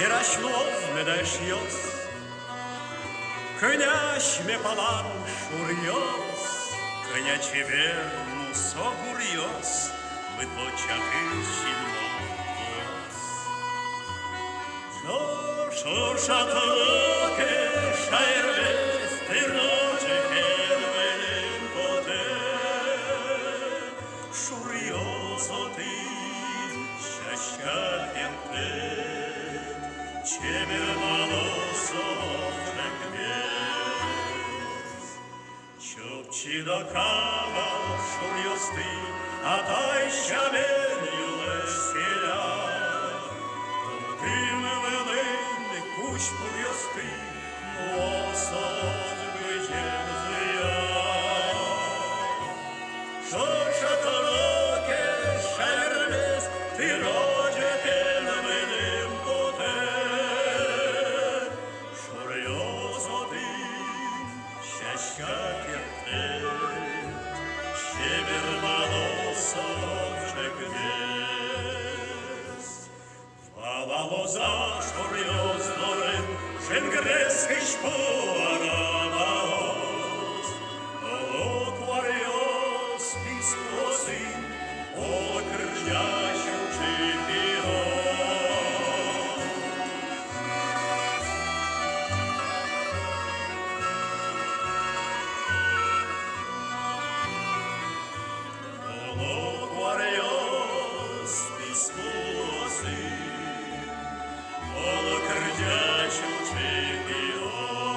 Era ślubny deșios, Când-aș me palanșurios, Când-a civernu sogurios, Мы тотчас ищем новос. Что ж отлоке шайрвес, Ты роче хервелем поте, Шурioso ты, Щаща херте, Чемер малосов жеквес. Чопчи до кава шурьосты, А тай щавелью веселя. Тим велин кущ пурьосты, Носот вичем зря. Що ж отлоке шайрвес, Ты роче хервелем поте, Valaloza șorios doren, Și-n gresc-și poaranaos, Olocuarios pisposin, Olocrjașu cipion. Olocuarios pisposin, Olocrjașu cipios.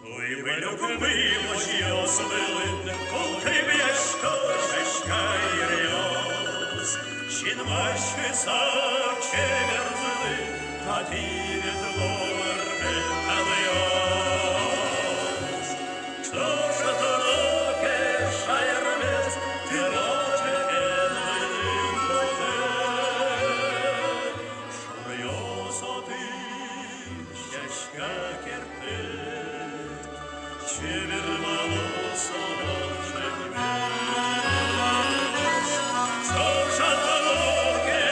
Tui beljucumilocios velin, Colcăibiașco șeșcairios, Și-n mașvița ce verzăli, Tative tlor pe alios. Что-ж отлоке шайрвес, Ты роче хервелем поте, Шурioso ты, Щаща керте, Чемер малосов жеквес. Что-ж отлоке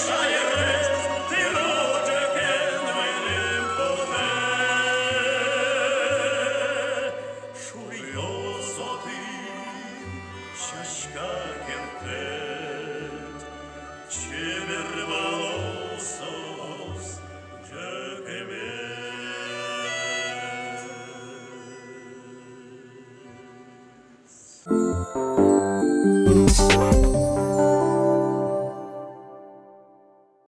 шайрвес, Ты роче хервелем поте, Шурioso ты, Щаща керте, Чемер малосов жеквес.